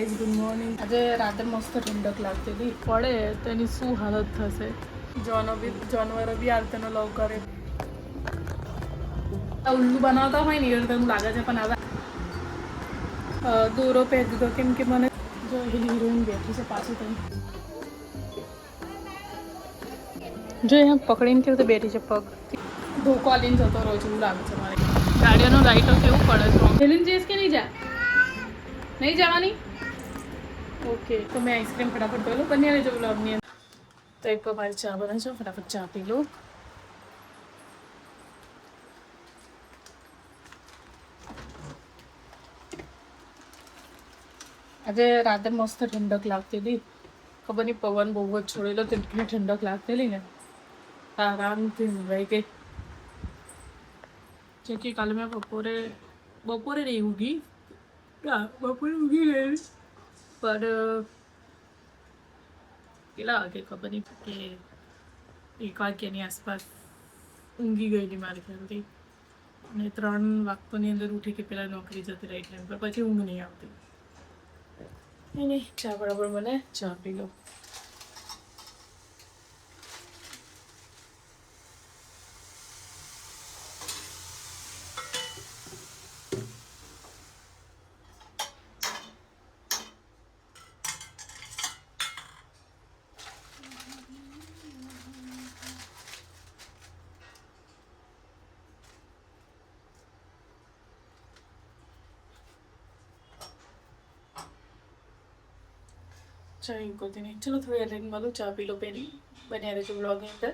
Guys good morning. આજે રાતે મસ્ત ઠંડક લાગતી હતી. પડે તો એની શું હાલત થશે. જાનવરો બી આરતીનો લવ કરે. ઉલ્લુ બનાવતા હોય ને એ રીતે લાગે છે. પણ હવે દોરો પહેરી દીધો કેમ કે મને જો હિરોઈન બેઠી છે પાછું તમે જો અહીંયા પકડીને કેવું તો બેઠી છે. પગ ધોકો આલીને જતો રહ્યો છે એવું લાગે છે મારે. ગાડીઓનો લાઈટો કેવું પડે છે. હેલીન જઈશ કે નહીં જા નહીં જવાની. ઓકે તો મેં આઈસ્ક્રીમ ફટાફટ કરી લો. બન્યા રહેજો બ્લોગની અંદર. તો એક મારી ચા બનાવજો. ફટાફટ ચા પી લો. આજે રાતે મસ્ત ઠંડક લાગતી હતી. ખબર નહીં પવન બહુ જ છોડેલો તો એટલી ઠંડક લાગતી ને આરામથી ઊંઘાઈ ગઈ. જે કે કાલે મેં બપોરે નહીં ઊંઘી. બપોરે ઊંઘી ગઈ પણ કેટલા વાગે ખબર નહીં કે 1 વાગ્યાની આસપાસ ઊંઘી ગયેલી મારી ખ્યાલથી. અને 3 વાગ્યાની અંદર ઉઠી કે પેલા નોકરી જતી રહી ટાઈમ પર પછી ઊંઘ નહીં આવતી. નહીં ચા બરાબર મને ચા પી લો. ચાઈ કોતી નહીં. ચલો થોડી એડિંગ મળું. ચા પી લો પહેલી. બન્યા રહેજો બ્લોગની અંદર.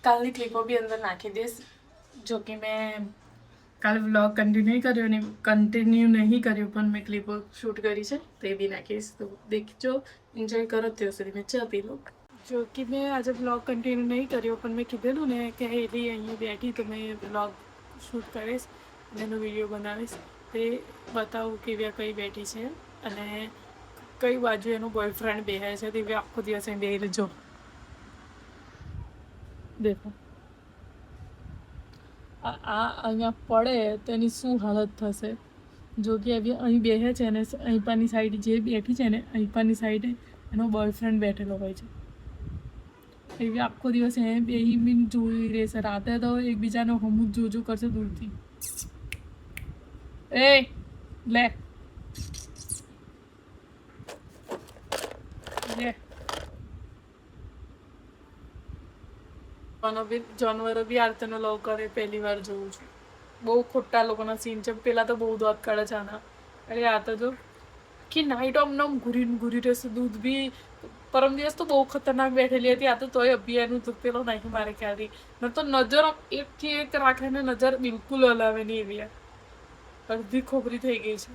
કાલની ક્લિપો બી અંદર નાખી દઈશ. જો કે મેં કાલે બ્લોગ કન્ટિન્યુ નહીં કર્યું પણ મેં ક્લિપો શૂટ કરી છે તો એ બી નાખીશ. તો દેખજો, એન્જોય કરો. ત્યાં સુધી મેં ચા પી લો. જો કે મેં આજે બ્લોગ કન્ટિન્યુ નહીં કર્યો પણ મેં કીધેલું ને કે એલી અહીંયા બેઠી તો મેં બ્લોગ શૂટ કરીશ અને એનો વિડીયો બનાવીશ. તે બતાવું કે કઈ બેઠી છે અને કઈ બાજુ એનો બોયફ્રેન્ડ બેહે છે. તે આખો દિવસ અહીં બેહી જો દેખો આ અહીંયા પડે તો એની શું હાલત થશે. જો કે અહીં બેહે છે ને અહીંપાની સાઈડ જે બેઠી છે ને અહીંપાની સાઈડે એનો બોયફ્રેન્ડ બેઠેલો હોય છે. એવી આખો દિવસ એ બેહી બી જોઈ રહેશે. રાતે તો એકબીજાનો હમું જોજો કરશે દૂરથી. એ લે જાનવરો બી આરતીનો લવ કરે. પહેલી વાર જોઉં છું. બહુ ખોટા લોકોના સીન છે. પેલા તો બહુ દોત કાઢે છે આના. અરે આ તો જો કે નાઈટ આમ ઘૂરી રહેશે. દૂધ બી પરમ દિવસ તો બહુ ખતરનાક બેઠેલી હતી. આ તો તોય અભિયાનનું દૂધ પેલો નાખી મારે ખ્યાલથી. ન તો નજર એકથી એક રાખે ને નજર બિલકુલ હલાવે નહીં. એવી અડધી ખોબરી થઈ ગઈ છે.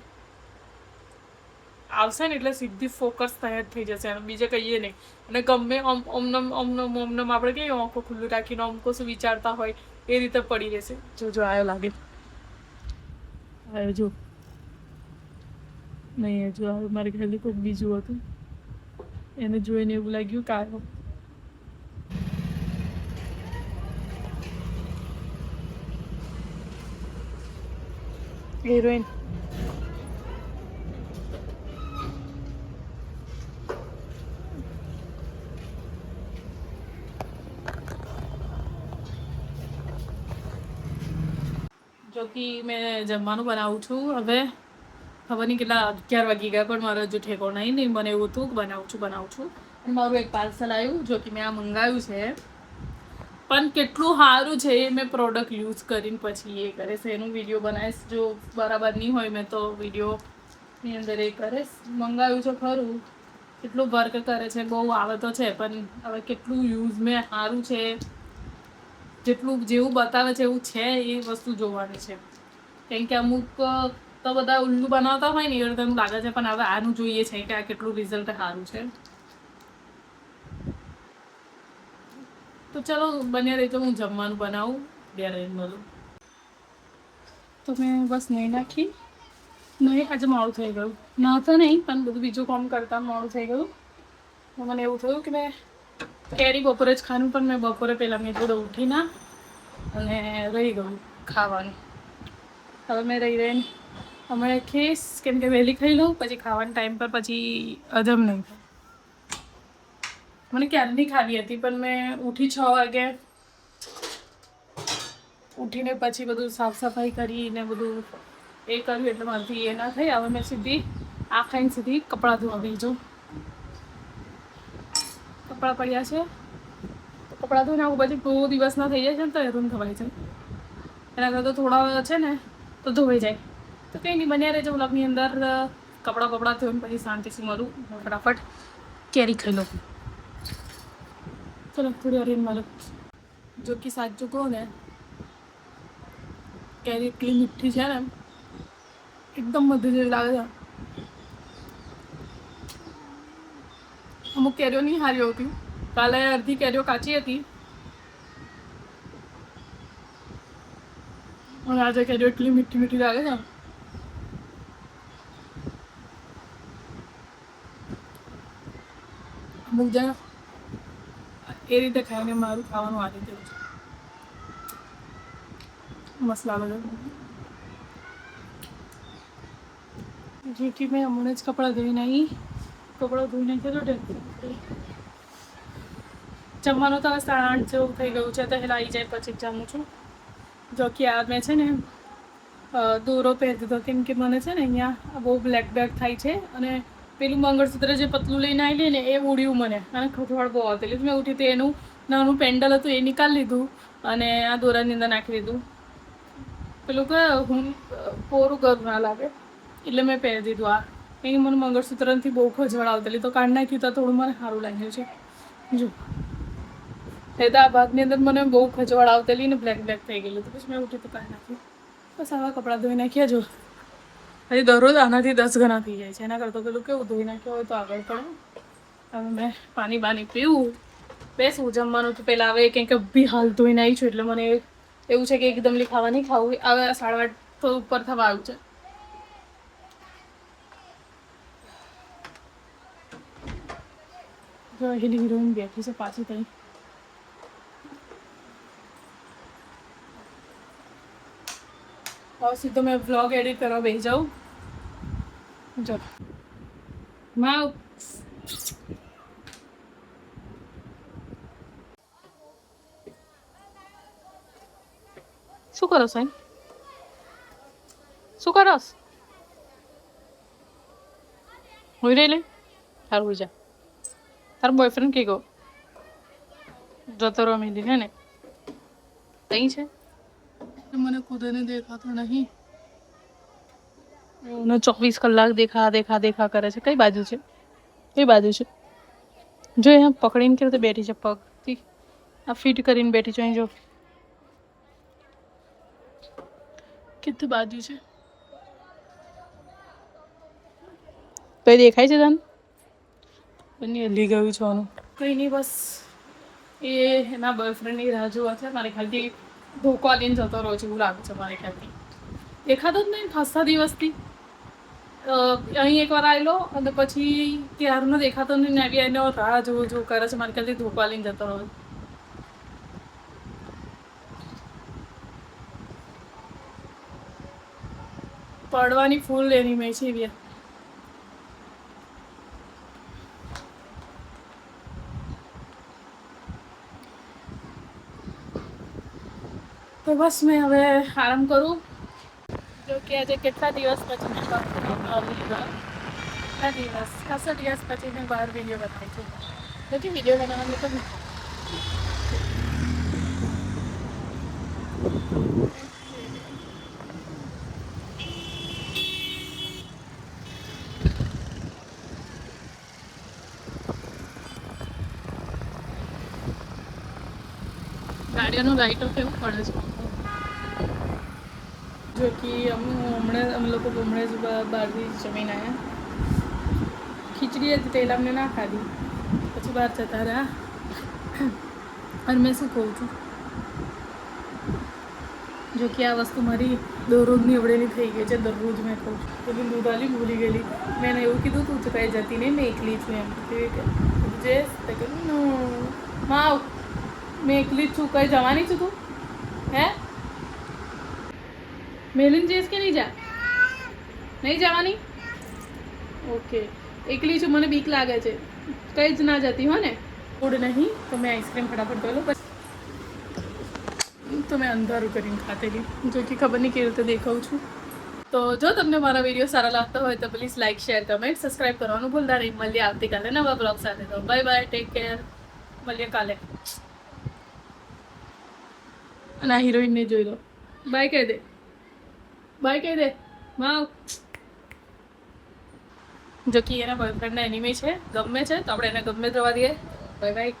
આવશે ને એટલે સીધી ફોકસ તૈયાર થઈ જશે. અને બીજે કહીએ નહીં. અને ગમે ઓમનમ આપણે કહીએ આંખો ખુલ્લું રાખીને અમકો શું વિચારતા હોય એ રીતે પડી રહેશે. જો આવ્યો લાગે. આવ્યો જો નહીં જો આવ્યો. મારે ખ્યાલથી કોઈ બીજું હતું. એને જોઈને એવું લાગ્યું કે આવ્યો. હિરોઈન જો કે મેં જમવાનું બનાવું છું. હવે ખબર નહીં કેટલા 11 વાગી ગયા પણ મારો હજુ ઠેકો નહીં મને એવું હતું કે બનાવું છું. અને મારું એક પાર્સલ આવ્યું. જો કે મેં આ મંગાવ્યું છે પણ કેટલું સારું છે એ મેં પ્રોડક્ટ યુઝ કરીને પછી એ કરે છે એનું વિડીયો બનાવીશ. જો બરાબર નહીં હોય મેં તો વિડીયોની અંદર એ કરીશ. મંગાવ્યું છે ખરું. કેટલું વર્ક કરે છે બહુ આવે તો છે પણ હવે કેટલું યુઝ મેં સારું છે જેવું બતાવે છે એવું છે એ વસ્તુ જોવાની છે. કેમ કે અમુક તો બધા ઉલ્લુ બનાવતા હોય ને એ રીતે લાગે છે પણ હવે આનું જોઈએ છે કે આ કેટલું રિઝલ્ટ સારું છે. તો ચલો બન્યા રહેજો. હું જમવાનું બનાવું. ત્યારે મળું. તો મેં બસ નહીં નાખી. નહીં આજે મોડું થઈ ગયું. ના તો નહીં પણ બધું બીજું કામ કરતાં મોડું થઈ ગયું. તો મને એવું થયું કે મેં કેરી બપોરે જ ખાવાનું પણ મેં બપોરે પહેલાં મેં થોડું ઉઠી ના અને રહી ગયું ખાવાનું. હવે મેં રહીને અમે ખીસ કેમ કે વહેલી ખાઈ લઉં, પછી ખાવાના ટાઈમ પર પછી હજમ નહીં થાય. મને ક્યારની ખાવી હતી પણ મેં ઉઠી 6 વાગે, ઉઠીને પછી બધું સાફ સફાઈ કરીને બધું એ કર્યું એટલે મારાથી એ ના થઈ. હવે મેં સીધી આ ખાઈને સીધી કપડાં ધોવા ગઈ છું. કપડાં પડ્યા છે તો કપડાં ધોઈને આવું પછી બહુ દિવસના થઈ જાય છે ને તો હેરાન થવાય છે. એના કરતાં તો થોડા છે ને તો ધોવાઈ જાય. તો કંઈ નહીં, બન્યા રહેજો વ્લોગની અંદર. કપડાં ધોઈને પછી શાંતિથી મળું, ફટાફટ કેરી ખાઈ લો. ચલો થોડી વાર રહીને મળું. જો કે સાચું કહો ને, કેરી એટલી મીઠી છે ને, એકદમ મધુર જેવી લાગે છે. અમુક કેરીઓ નહીં સારી હોતી. કાલે અડધી કેરીઓ કાચી હતી અને આજે કેરીઓ એટલી મીઠી મીઠી લાગે છે. અમુક જણ એ રીતે ખાઈને મારું ખાવાનું આ રીતે છે. મસ્ત લાગે છે. જેથી મેં હમણાં જ કપડાં ધોઈને આવી. કપડાં ધોઈને કેટલો જમવાનું તો હવે 8:30 જેવું થઈ ગયું છે. તો એટલે આવી જાય પછી જમું છું. જો કે આ મેં છે ને દોરો પહેરી દીધો કેમ કે મને છે ને અહીંયા બહુ બ્લેક થાય છે અને પેલું મંગળસૂત્ર જે પતલું લઈને આવી ને એ ઉડ્યું મને અને ખોટવાડ બહુ આવતી. એટલે મેં ઉઠી તો એનું નાનું પેન્ડલ હતું એ નિકાળી લીધું અને આ દોરાની અંદર નાખી દીધું. પેલું કે હું પોરું કરું ના લાગે એટલે મેં પહેરી દીધું. આ એ મને મંગળસૂત્રથી બહુ ખોજવાડ આવતી તો કાઢ નાખ્યું તો થોડું મને સારું લાગ્યું છે. જો એ તો આ ભાગની અંદર મને બહુ ખજવાડ આવતેલી ને બ્લેક થઈ ગયેલું. તો પછી મેં ઉઠી તો કાઢી નાખ્યું. બસ આવા કપડાં ધોઈ નાખ્યા. જો હજી દરરોજ આનાથી 10 ગણા થઈ જાય છે. એના કરતાં પેલું કેવું ધોઈ નાખ્યો હોય તો આગળ પડે. હવે મેં પાણી પીવું, બેસવું. જમવાનું તો પહેલાં આવે કંઈક બી હાલ ધોઈને આવી છું એટલે મને એવું છે કે એકદમ ખાવા નહીં ખાવું. હવે 8:30 તો ઉપર થવા આવ્યું છે. જો હિરોઈન બેઠી છે પાછી ત્યાં. और सीधो मैं व्लॉग एडिट કરવા બેસી જાઉં. જો માઉ શું કરો છો? શું કરો? હોઈ રહી લે સારું હોઈ જા. તારો બોયફ્રેન્ડ કે ગયો જતો રહો મેંદી હે ને તઈ છે. મને ખુદને દેખાતો નહીં. 24 કલાક દેખા કરે છે. કઈ બાજુ છે? જો અહીંયા પકડીને કેવી રીતે બેઠી છે, પગથી આ ફિટ કરીને બેઠી છે. અહીં જો કેટલી બાજુ છે તો એ દેખાય છે તને? બની હલી ગયું છે આનું. કંઈ નહીં, બસ એ એના બોયફ્રેન્ડની રાહ જોવા છે. મારે ખાલી ધોકો લઈને જતો રહ્યો છે એવું લાગે છે. મારે ખ્યાલથી દેખાતો જ નહીં ખાસા દિવસથી. અહીં એકવાર આવેલો અને પછી ત્યારનો દેખાતો નહીં ને આવી એનો રાહ જોવું કરે છે. મારે ખ્યાલથી ધોકો લઈને જતો રહ્યો. પડવાની ફૂલ એની મેં છે એવી. તો બસ મેં હવે આરામ કરું. જો કે આજે કેટલા દિવસ પછી ખાસા દિવસ પછી મેં બહાર વિડીયો બનાવી છું. નથી વિડીયો બનાવવાની તો ગાડીઓનું લાઇટો કેવું પડે છે. જો કે અમે લોકો હમણાં જ બહારથી જમીને આવ્યા. ખીચડી હતી તેલ અમને ના ખાધી પછી બહાર જતા રહ્યા. અને મેં શું કહું છું, જો કે આ વસ્તુ મારી દરરોજની અવડેલી થઈ ગઈ છે. દરરોજ મેં કહું છું પેલી દૂધાલી ભૂલી ગયેલી. મેં એવું કીધું તું કાંઈ જતી નહીં, મેં એકલી છું એમ. જે માવ मैं एकली छू कहीं जवानी छू तू है मेलिन जेस के नहीं जा નહીં જવાની? ઓકે, એકલી છું, મને બીક લાગે છે, કઈ જ ના જતી હો ને. ફૂડ નહીં તો મેં આઈસ્ક્રીમ ફટાફટ કરી લો, પછી તો મેં અંધારું કરીને ખાતેલી, જો કે ખબર નહીં કેવી રીતે દેખાઉં છું. તો જો તમને મારા વિડીયો સારા લાગતા હોય તો please like share comment subscribe કરવાનું ભૂલતા નહીં. મળીએ આવતીકાલે નવા બ્લોગ સાથે. તો બાય બાય, ટેક કેર, મળીએ કાલે. અને આ હિરોઈનને જોઈ લો, બાય કહી દે, બાય કહી દે માવ. જો કે એના બોયફ્રેન્ડના એનિમી છે, ગમે છે તો આપણે એને ગમે થવા દઈએ. Bye bye.